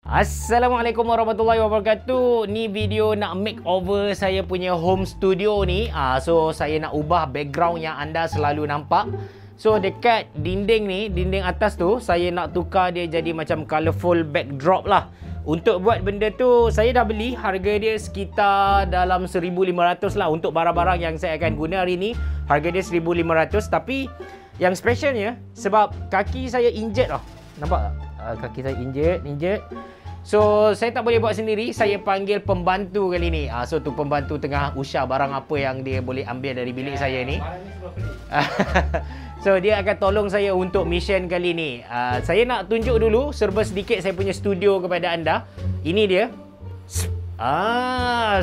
Assalamualaikum warahmatullahi wabarakatuh. Ni video nak makeover saya punya home studio ni. So saya nak ubah background yang anda selalu nampak. So dekat dinding ni, dinding atas tu, saya nak tukar dia jadi macam colourful backdrop lah. Untuk buat benda tu saya dah beli, harga dia sekitar dalam 1,500 lah. Untuk barang-barang yang saya akan guna hari ni, harga dia 1,500. Tapi yang specialnya sebab kaki saya injet tau. Nampak tak? Kaki saya injet. So saya tak boleh buat sendiri, saya panggil pembantu kali ni. So tu pembantu tengah usah barang apa yang dia boleh ambil dari bilik saya ni. So dia akan tolong saya untuk mission kali ni. Saya nak tunjuk dulu serba sedikit saya punya studio kepada anda. Ini dia.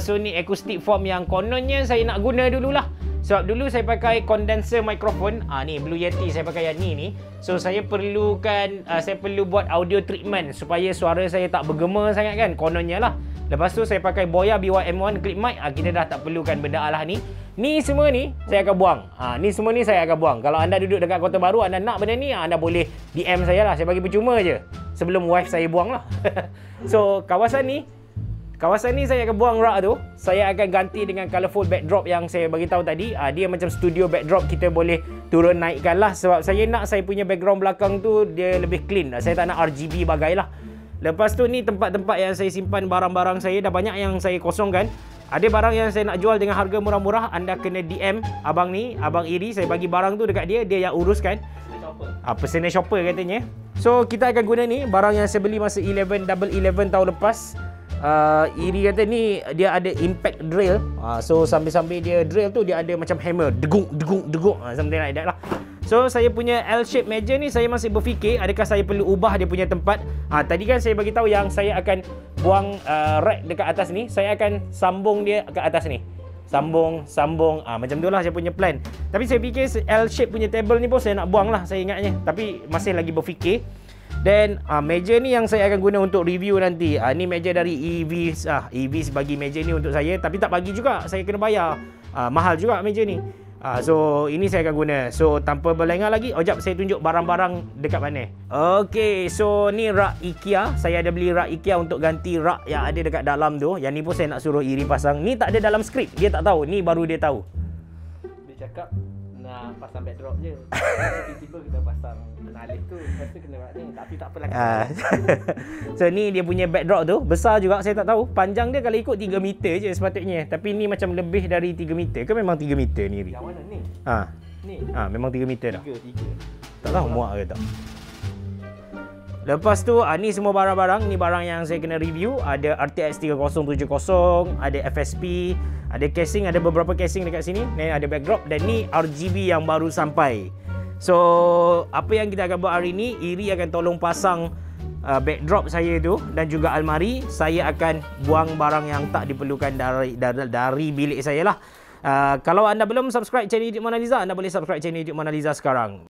So ni acoustic form yang kononnya saya nak guna dululah. Sebab dulu saya pakai condenser microphone. Ni Blue Yeti saya pakai yang ni. So saya perlu buat audio treatment supaya suara saya tak bergema sangat kan, kononnya lah. Lepas tu saya pakai Boya BYM1 clip mic. Kita dah tak perlukan benda alah ni. Ni semua ni saya akan buang. Ni semua ni saya akan buang. Kalau anda duduk dekat Kota Baru, anda nak benda ni, anda boleh DM saya lah. Saya bagi percuma je. Sebelum wife saya buang lah. So kawasan ni saya akan buang rak tu. Saya akan ganti dengan colourful backdrop yang saya bagi tahu tadi. Dia macam studio backdrop, kita boleh turun naikkan lah. Sebab saya nak saya punya background belakang tu dia lebih clean. Saya tak nak RGB bagai lah. Lepas tu ni tempat-tempat yang saya simpan barang-barang saya. Dah banyak yang saya kosongkan. Ada barang yang saya nak jual dengan harga murah-murah. Anda kena DM abang ni, Abang Iri. Saya bagi barang tu dekat dia. Dia yang uruskan. Personal shopper katanya. So kita akan guna ni barang yang saya beli masa 11 tahun lepas. Iri kata ni dia ada impact drill. So sambil-sambil dia drill tu dia ada macam hammer, degung, something like that lah. So saya punya L-shape meja ni saya masih berfikir adakah saya perlu ubah dia punya tempat. Tadi kan saya bagi tahu yang saya akan buang rack dekat atas ni. Saya akan sambung dia ke atas ni. Sambung. Macam tu lah saya punya plan. Tapi saya fikir L-shape punya table ni pun saya nak buang lah, saya ingatnya. Tapi masih lagi berfikir. Dan meja ni yang saya akan guna untuk review nanti. Ni meja dari EVs. EVs bagi meja ni untuk saya. Tapi tak bagi juga, saya kena bayar. Mahal juga meja ni. So ini saya akan guna. So tanpa berlengah lagi, jap saya tunjuk barang-barang dekat mana. Okay, so ni rak IKEA. Saya ada beli rak IKEA untuk ganti rak yang ada dekat dalam tu. Yang ni pun saya nak suruh Iri pasang. Ni tak ada dalam skrip, dia tak tahu. Ni baru dia tahu. Dia cakap nak pasang backdrop je. Tiba-tiba kita pasang alih tu, lepas tu kena rak ni. Tapi tak apalah. So ni dia punya backdrop tu. Besar juga, saya tak tahu. Panjang dia kalau ikut 3 meter je sepatutnya. Tapi ni macam lebih dari 3 meter ke memang 3 meter ni? Yang mana ni? Ni? Memang 3 meter dah. 3. Tak tahu muak ke tak. Lepas tu ni semua barang-barang. Ni barang yang saya kena review. Ada RTX 3070, ada FSP, ada casing, ada beberapa casing dekat sini. Ni ada backdrop dan ni RGB yang baru sampai. So apa yang kita akan buat hari ni, Iri akan tolong pasang backdrop saya tu dan juga almari. Saya akan buang barang yang tak diperlukan dari bilik saya lah. Kalau anda belum subscribe channel YouTube Mona Lisa, anda boleh subscribe channel YouTube Mona Lisa sekarang.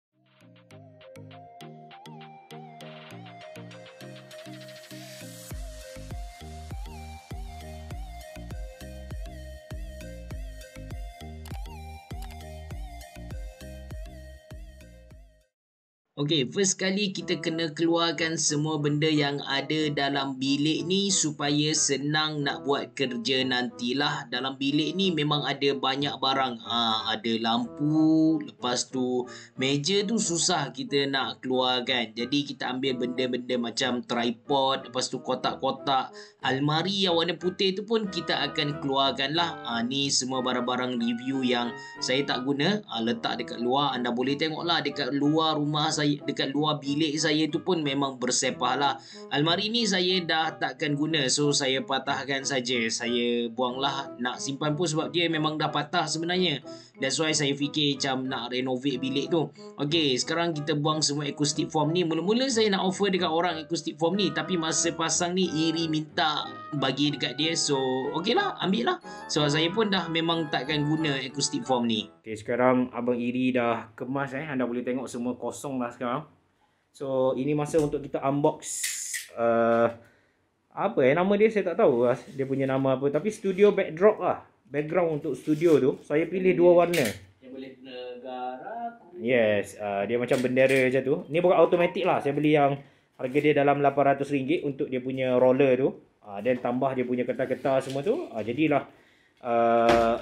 Okay, first kali kita kena keluarkan semua benda yang ada dalam bilik ni supaya senang nak buat kerja nantilah. Dalam bilik ni memang ada banyak barang. Ada lampu, lepas tu meja tu susah kita nak keluarkan. Jadi kita ambil benda-benda macam tripod, lepas tu kotak-kotak. Almari yang warna putih tu pun kita akan keluarkan lah. Ni semua barang-barang review yang saya tak guna. Letak dekat luar. Anda boleh tengok lah dekat luar rumah saya, dekat luar bilik saya tu pun memang bersepah lah. Almari ni saya dah takkan guna, so saya patahkan saja. Saya buang lah, nak simpan pun sebab dia memang dah patah sebenarnya. That's why saya fikir macam nak renovate bilik tu. Okay, sekarang kita buang semua acoustic form ni. Mula-mula saya nak offer dekat orang acoustic form ni, tapi masa pasang ni Iri minta bagi dekat dia. So okay lah, ambil lah. So saya pun dah memang takkan guna acoustic form ni. Okay, sekarang Abang Iri dah kemas. Anda boleh tengok semua kosong lah sekarang. So ini masa untuk kita unbox apa nama dia saya tak tahu lah. Dia punya nama apa, tapi studio backdrop lah. Background untuk studio tu saya pilih 2 warna. Yang boleh negara. Yes, dia macam bendera macam tu. Ni bukan automatic lah. Saya beli yang Harga dia dalam RM800 untuk dia punya roller tu. Dan tambah dia punya getah-getah semua tu. Jadilah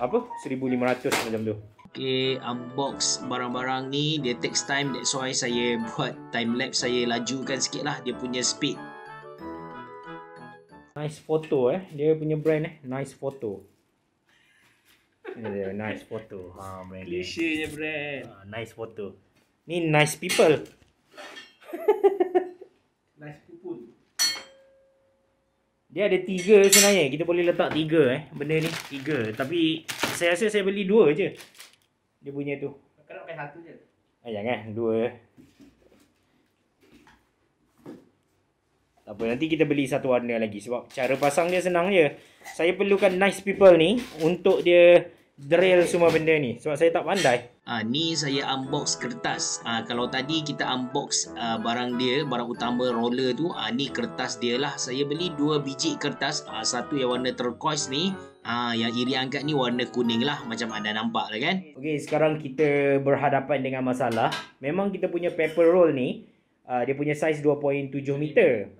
RM1,500 macam tu. Okay, unbox barang-barang ni dia takes time, that's why saya buat time lapse, saya lajukan sikit lah dia punya speed. Nice photo dia punya brand Nice Photo. Nice Photo. Brand dia. Klishenya brand. Nice Photo. Ni Nice People. Nice pupun. Dia ada 3 sebenarnya. Kita boleh letak 3 benda ni 3. Tapi saya rasa saya beli 2 je. Dia punya tu. Kau nak pakai 1 je. Jangan 2. Tak apa, nanti kita beli satu warna lagi. Sebab cara pasang dia senang je. Saya perlukan Nice People ni untuk dia drill semua benda ni. Sebab saya tak pandai. Ni saya unbox kertas. Kalau tadi kita unbox barang dia, barang utama roller tu, ni kertas dia lah. Saya beli 2 biji kertas. Satu yang warna turquoise ni, yang Iri angkat ni warna kuning lah, macam anda nampak lah kan. Okey, sekarang kita berhadapan dengan masalah. Memang kita punya paper roll ni, dia punya saiz 2.7 meter.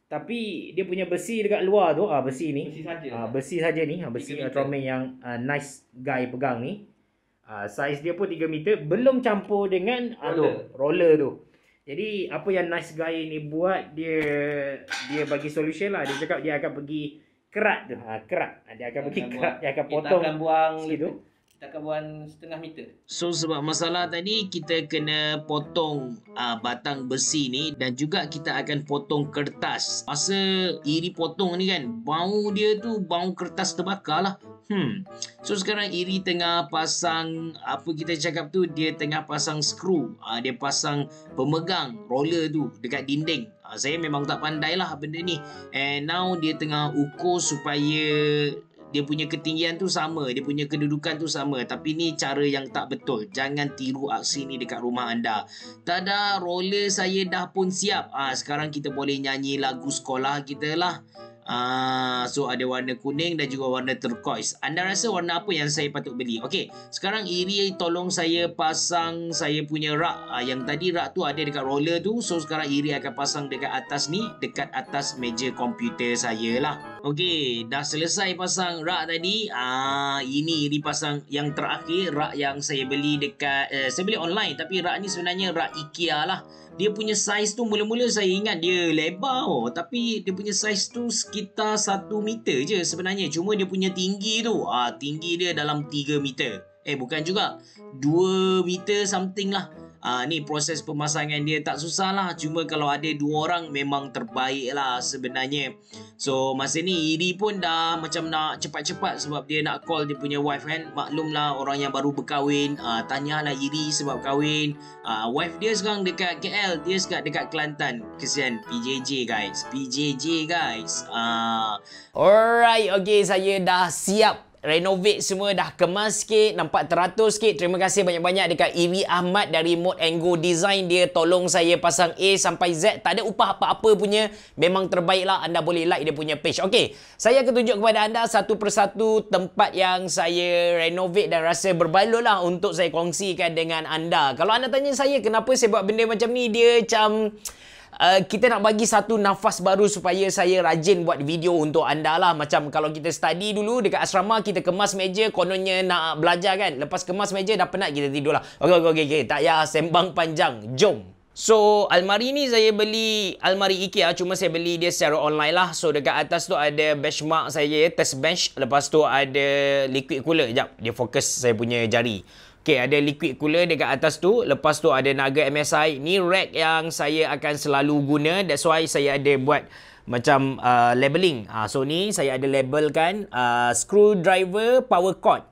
Tapi dia punya besi dekat luar tu, besi ni. Besi saja ni, besi Ultraman yang Nice Guy pegang ni. Saiz dia pun 3 meter, belum campur dengan roller tu. Jadi apa yang Nice Guy ni buat, dia bagi solution lah. Dia cakap dia akan pergi kerat tu. Kerat. Dia akan pergi kerat, dia akan potong. Kita akan buang situ. Kita akan buang setengah meter. So sebab masalah tadi, kita kena potong batang besi ni dan juga kita akan potong kertas. Masa Iri potong ni kan, bau dia tu bau kertas terbakar lah. So sekarang Iri tengah pasang, apa kita cakap tu, dia tengah pasang skru. Dia pasang pemegang roller tu dekat dinding. Saya memang tak pandai lah benda ni. And now dia tengah ukur supaya dia punya ketinggian tu sama, dia punya kedudukan tu sama. Tapi ni cara yang tak betul. Jangan tiru aksi ni dekat rumah anda. Tada, roller saya dah pun siap. Sekarang kita boleh nyanyi lagu sekolah kita lah. So ada warna kuning dan juga warna turquoise. Anda rasa warna apa yang saya patut beli? Okey, sekarang Iri tolong saya pasang saya punya rak. Yang tadi rak tu ada dekat roller tu. So sekarang Iri akan pasang dekat atas ni, dekat atas meja komputer saya lah. Okey, dah selesai pasang rak tadi. Ini Iri pasang yang terakhir, rak yang saya beli dekat saya beli online, tapi rak ni sebenarnya rak IKEA lah. Dia punya saiz tu mula-mula saya ingat dia lebar tapi dia punya saiz tu sekitar 1 meter je sebenarnya. Cuma dia punya tinggi tu, tinggi dia dalam 3 meter. Bukan juga, 2 meter something lah. Ni proses pemasangan dia tak susah lah. Cuma kalau ada 2 orang memang terbaik lah sebenarnya. So masa ni Iri pun dah macam nak cepat-cepat sebab dia nak call dia punya wife kan. Maklum lah orang yang baru berkahwin. Tanyalah Iri sebab kahwin. Wife dia sekarang dekat KL, dia sekarang dekat Kelantan. Kesian PJJ guys. Alright, okay, saya dah siap renovate semua, dah kemas sikit, nampak teratur sikit. Terima kasih banyak-banyak dekat Iri Ahmad dari Mode & Go Design. Dia tolong saya pasang A sampai Z. Tak ada upah apa-apa punya. Memang terbaik lah. Anda boleh like dia punya page. Okey, saya akan tunjuk kepada anda satu persatu tempat yang saya renovate dan rasa berbaloi lah untuk saya kongsikan dengan anda. Kalau anda tanya saya kenapa saya buat benda macam ni, dia macam kita nak bagi satu nafas baru supaya saya rajin buat video untuk anda lah. Macam kalau kita study dulu dekat asrama, kita kemas meja, kononnya nak belajar kan. Lepas kemas meja dah penat, kita tidur lah. Okey. Tak payah sembang panjang. Jom. So, almari ni saya beli almari IKEA. Cuma saya beli dia secara online lah. So, dekat atas tu ada benchmark saya, test bench. Lepas tu ada liquid cooler. Sekejap, dia fokus saya punya jari. Okay, ada liquid cooler dekat atas tu. Lepas tu ada Naga MSI. Ni rack yang saya akan selalu guna. That's why saya ada buat macam labeling. So ni saya ada labelkan screwdriver power cord.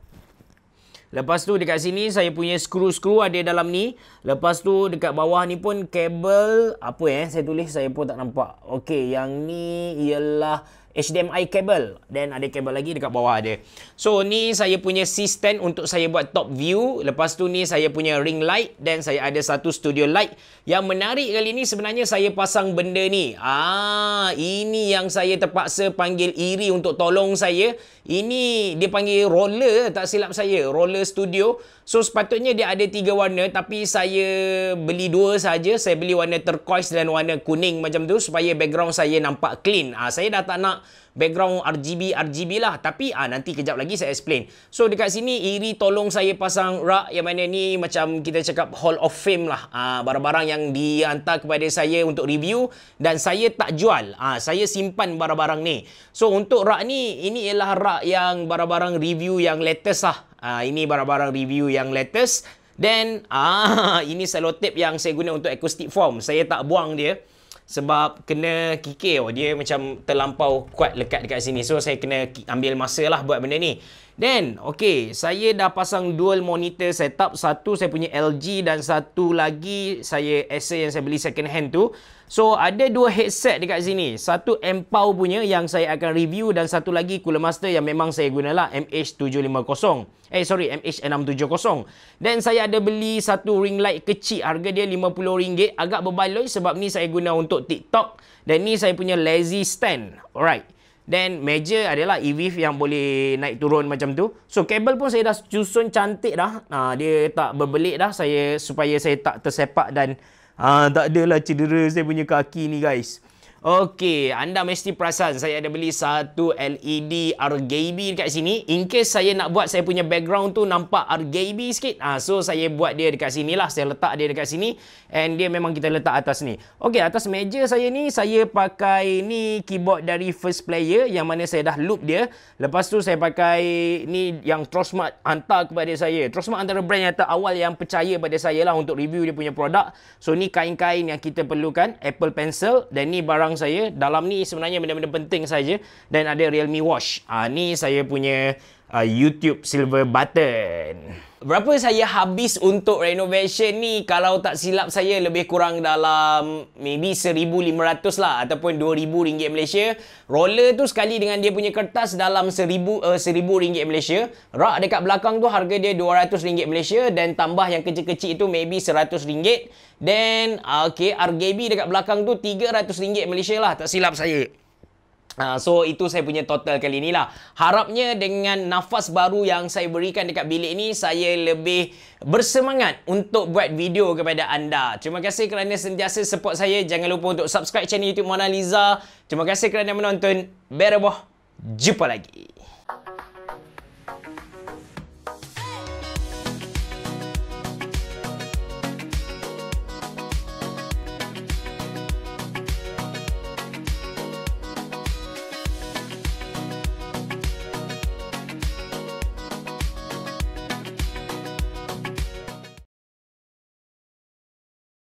Lepas tu dekat sini saya punya skru ada dalam ni. Lepas tu dekat bawah ni pun kabel. Apa saya tulis saya pun tak nampak. Okay, yang ni ialah HDMI cable, dan ada kabel lagi dekat bawah ada. So ni saya punya C-stand untuk saya buat top view. Lepas tu ni saya punya ring light, dan saya ada satu studio light. Yang menarik kali ni sebenarnya saya pasang benda ni. Ini yang saya terpaksa panggil Iri untuk tolong saya. Ini dia panggil roller, tak silap saya, roller studio. So sepatutnya dia ada 3 warna, tapi saya beli 2 saja. Saya beli warna turquoise dan warna kuning macam tu supaya background saya nampak clean. Saya dah tak nak background RGB lah, tapi nanti kejap lagi saya explain. So dekat sini Iri tolong saya pasang rak, yang mana ni macam kita cakap Hall of Fame lah. Barang-barang yang dihantar kepada saya untuk review, dan saya tak jual. Saya simpan barang-barang ni. So untuk rak ni, ini ialah rak yang barang-barang review yang latest lah. Ini barang-barang review yang latest. Dan ini selotip yang saya guna untuk acoustic form. Saya tak buang dia sebab kena kikir. Dia macam terlampau kuat lekat dekat sini. So saya kena ambil masa lah buat benda ni. Then okay, saya dah pasang dual monitor setup. Satu saya punya LG, dan satu lagi saya Acer yang saya beli second hand tu. So ada 2 headset dekat sini. Satu Empow punya yang saya akan review, dan satu lagi Cooler Master yang memang saya gunalah, MH750. MH670. Dan saya ada beli satu ring light kecil, harga dia RM50. Agak berbaloi sebab ni saya guna untuk TikTok, dan ni saya punya lazy stand. Alright. Dan meja adalah e-wave yang boleh naik turun macam tu. So kabel pun saya dah susun cantik dah. Dia tak berbelit dah, supaya saya tak tersepak dan tak adalah cedera saya punya kaki ni guys. Okey, anda mesti perasan saya ada beli satu LED RGB dekat sini. In case saya nak buat saya punya background tu nampak RGB sikit. So saya buat dia dekat sini lah. Saya letak dia dekat sini. And dia memang kita letak atas ni. Okey, atas meja saya ni, saya pakai ni keyboard dari First Player, yang mana saya dah loop dia. Lepas tu saya pakai ni yang Trosmart hantar kepada saya. Trosmart antara brand yang terawal yang percaya pada saya lah untuk review dia punya produk. So ni kain-kain yang kita perlukan. Apple Pencil. Dan ni barang saya. Dalam ni sebenarnya benda-benda penting saja. Dan ada Realme Watch. Ni saya punya YouTube silver button. Berapa saya habis untuk renovation ni? Kalau tak silap saya lebih kurang dalam maybe 1,500 lah, ataupun RM2,000 Malaysia. Roller tu sekali dengan dia punya kertas dalam RM1,000 Malaysia. Rak dekat belakang tu harga dia RM200 Malaysia, dan tambah yang kecil-kecil tu maybe RM100. Dan okay, RGB dekat belakang tu RM300 Malaysia lah, tak silap saya. So itu saya punya total kali ni lah. Harapnya dengan nafas baru yang saya berikan dekat bilik ni, saya lebih bersemangat untuk buat video kepada anda. Terima kasih kerana sentiasa support saya. Jangan lupa untuk subscribe channel YouTube Mona Lisa. Terima kasih kerana menonton. Berabah. Jumpa lagi.